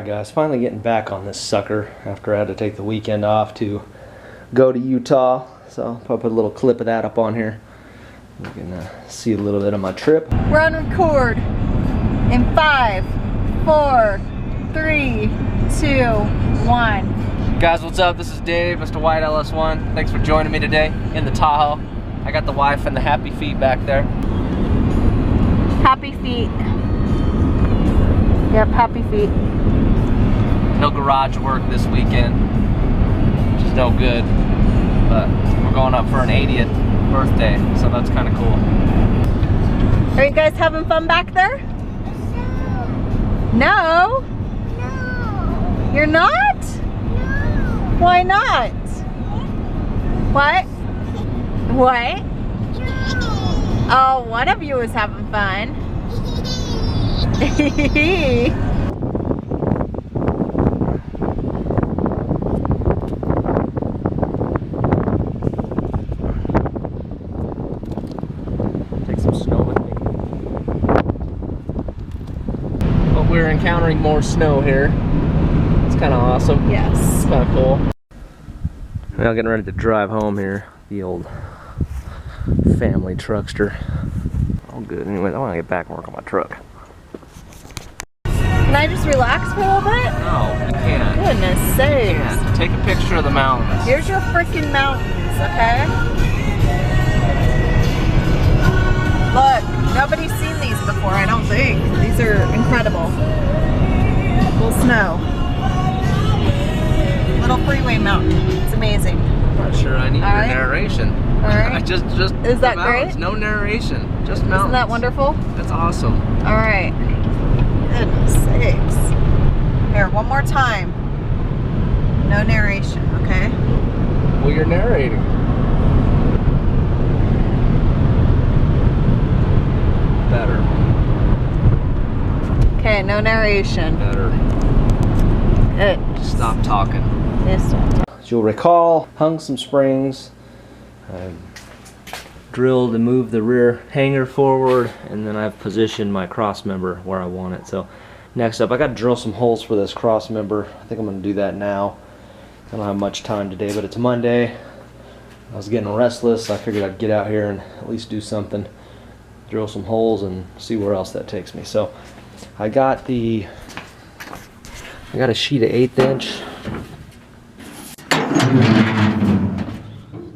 guys, finally getting back on this sucker after I had to take the weekend off to go to Utah. So I'll probably put a little clip of that up on here. You can see a little bit of my trip. We're on record in 5, 4, 3, 2, 1. Guys, what's up? This is Dave, Mr. White LS1. Thanks for joining me today in the Tahoe. I got the wife and the happy feet back there. Happy feet. Yep, happy feet. No garage work this weekend, which is no good. But we're going up for an 80th birthday, so that's kind of cool. Are you guys having fun back there? No. No. You're not? No. Why not? What? What? Oh, one of you is having fun. Take some snow with me. But we're encountering more snow here. It's kind of awesome. Yes. It's kind of cool. Now getting ready to drive home here. The old family truckster. All good. Anyways, I want to get back and work on my truck. Can I just relax for a little bit? No, you can't. Goodness sakes. You can't. Take a picture of the mountains. Here's your freaking mountains, okay? Look, nobody's seen these before, I don't think. These are incredible. Little snow. Little freeway mountain. It's amazing. I'm not sure I need your narration. All right. just Is that great? No narration. Just mountains. Isn't that wonderful? That's awesome. All right. Goodness sakes. Here, one more time. No narration, okay? Well, you're narrating. Better. Okay, no narration. Better. Stop talking. Yes, As you'll recall, hung some springs. I drilled and moved the rear hanger forward, and then I've positioned my cross member where I want it. So next up, I got to drill some holes for this cross member. I think I'm going to do that now. I don't have much time today, but it's Monday. I was getting restless. I figured I'd get out here and at least do something, drill some holes, and see where else that takes me. So I got a sheet of 1/8 inch.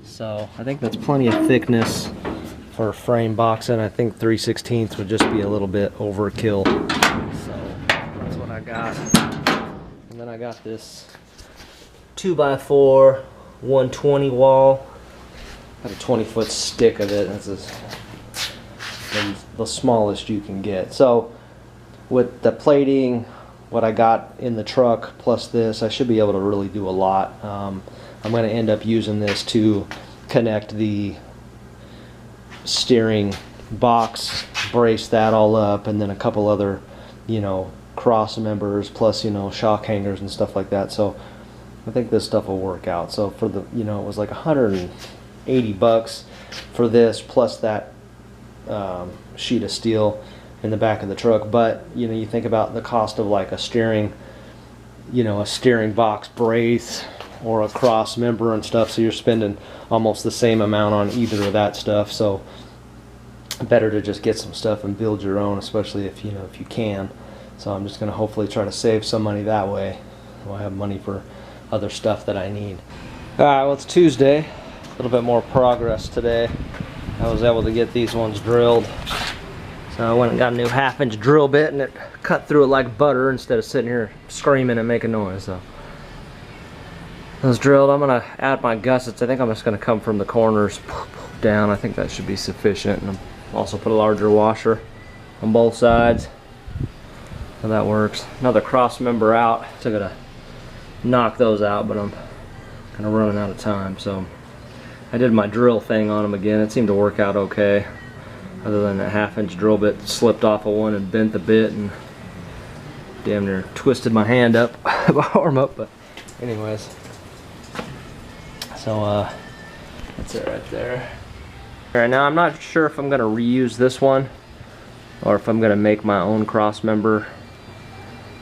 So I think that's plenty of thickness for frame boxing. I think 3/16 would just be a little bit overkill. So that's what I got. And then I got this 2x4 120 wall. Got a 20-foot stick of it. That's the smallest you can get. So with the plating, what I got in the truck plus this, I should be able to really do a lot. I'm going to end up using this to connect the steering box, brace that all up, and then a couple other, cross members plus, shock hangers and stuff like that. So I think this stuff will work out. So for the, it was like $180 for this plus that sheet of steel in the back of the truck. But you think about the cost of like a steering box brace or a cross member and stuff, so you're spending almost the same amount on either of that stuff. So better to just get some stuff and build your own, especially if you can. So I'm just going to hopefully try to save some money that way, so I have money for other stuff that I need. Alright, well, it's Tuesday. A little bit more progress today. I was able to get these ones drilled. So I went and got a new 1/2 inch drill bit, and it cut through it like butter instead of sitting here screaming and making noise. So those drilled. I'm gonna add my gussets. I think I'm just gonna come from the corners down. I think that should be sufficient. And also put a larger washer on both sides. So that works. Another cross member out. So I gotta knock those out, but I'm kind of running out of time. So I did my drill thing on them again. It seemed to work out okay. Other than that 1/2 inch drill bit slipped off of one and bent the bit and damn near twisted my hand up, my arm up. But anyways. So that's it right there. Alright, now I'm not sure if I'm going to reuse this one or if I'm going to make my own cross member.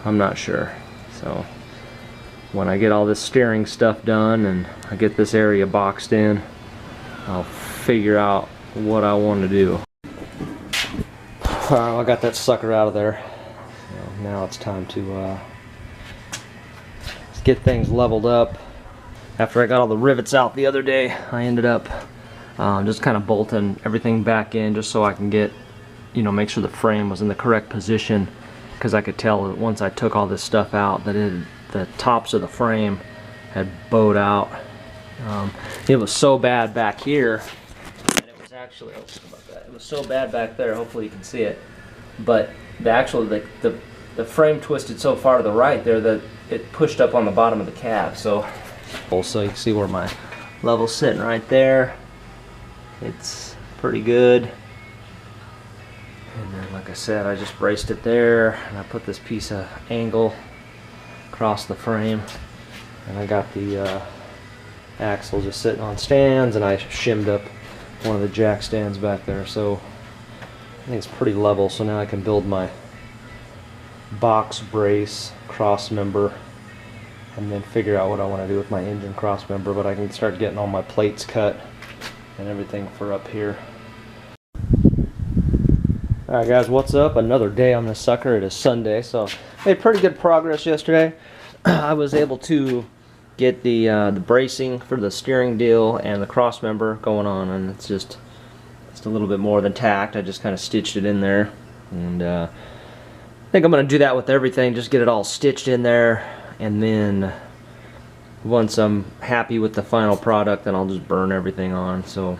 I'm not sure. So when I get all this steering stuff done and I get this area boxed in, I'll figure out what I want to do. Alright, I got that sucker out of there. So now it's time to get things leveled up. After I got all the rivets out the other day, I ended up just kind of bolting everything back in just so I can get, you know, make sure the frame was in the correct position, because I could tell that once I took all this stuff out that the tops of the frame had bowed out. It was so bad back here, and it was actually, oh, sorry about that. It was so bad back there, hopefully you can see it, but the frame twisted so far to the right there that it pushed up on the bottom of the cab. So also you can see where my level's sitting right there. It's pretty good. And then, like I said, I just braced it there, and I put this piece of angle across the frame, and I got the axle just sitting on stands, and I shimmed up one of the jack stands back there, so I think it's pretty level. So now I can build my box brace cross member and then figure out what I want to do with my engine cross member, but I can start getting all my plates cut and everything for up here. Alright guys, what's up? Another day on this sucker. It is Sunday, so made pretty good progress yesterday. I was able to get the bracing for the steering deal and the cross member going on, and it's just a little bit more than tacked. I just kind of stitched it in there, and I think I'm going to do that with everything, just get it all stitched in there, and then once I'm happy with the final product, then I'll just burn everything on. So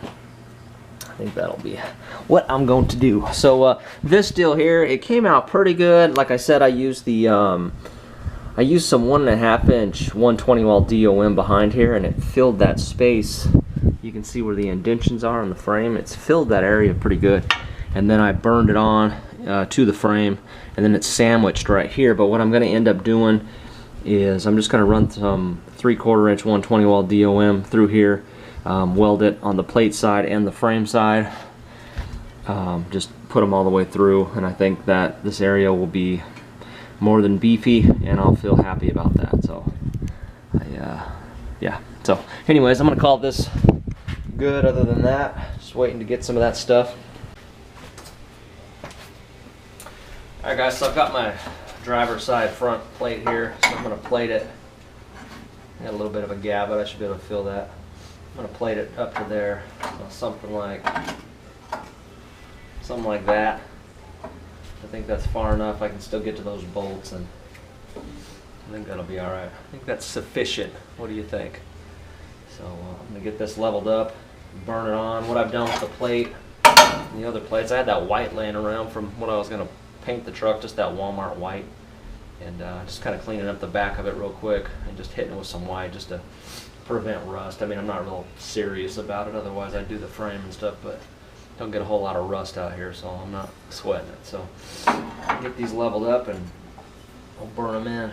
I think that'll be what I'm going to do. So this deal here, it came out pretty good. Like I said, I used the I used some 1.5 inch 120 wall DOM behind here, and it filled that space. You can see where the indentions are on the frame. It's filled that area pretty good. And then I burned it on to the frame, and then it's sandwiched right here. But what I'm going to end up doing is I'm just going to run some 3/4 inch 120 wall DOM through here, weld it on the plate side and the frame side, just put them all the way through, and I think that this area will be more than beefy, and I'll feel happy about that. So yeah, so anyways, I'm gonna call this good. Other than that, just waiting to get some of that stuff. Alright guys, so I've got my driver's side front plate here, so I'm gonna plate it. Got a little bit of a gap, but I should be able to fill that. I'm gonna plate it up to there, something like that. I think that's far enough. I can still get to those bolts, and I think that'll be all right. I think that's sufficient. What do you think? So I'm gonna get this leveled up, burn it on. What I've done with the plate and the other plates, I had that white laying around from when I was gonna paint the truck, just that Walmart white, and just kind of cleaning up the back of it real quick and just hitting it with some white just to prevent rust. I mean, I'm not real serious about it, otherwise I'd do the frame and stuff, but don't get a whole lot of rust out here, so I'm not sweating it. So get these leveled up and I'll burn them in.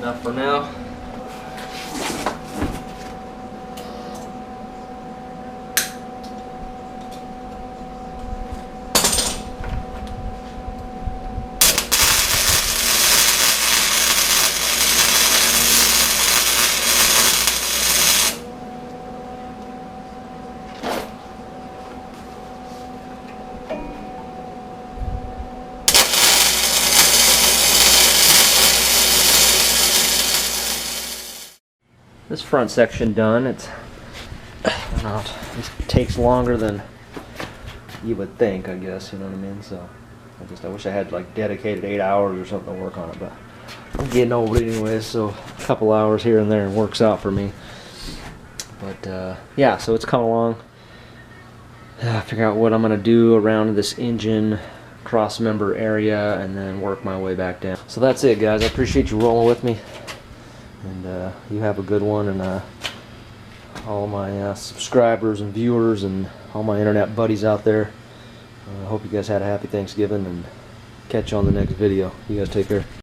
enough for now. This front section done. It takes longer than you would think, I guess, you know what I mean? So I wish I had like dedicated 8 hours or something to work on it, but I'm getting old anyway, so a couple hours here and there works out for me. But yeah, so it's coming along. Figure out what I'm gonna do around this engine cross member area and then work my way back down. So that's it, guys. I appreciate you rolling with me. And you have a good one, and all my subscribers and viewers and all my internet buddies out there. I hope you guys had a happy Thanksgiving, and catch you on the next video. You guys take care.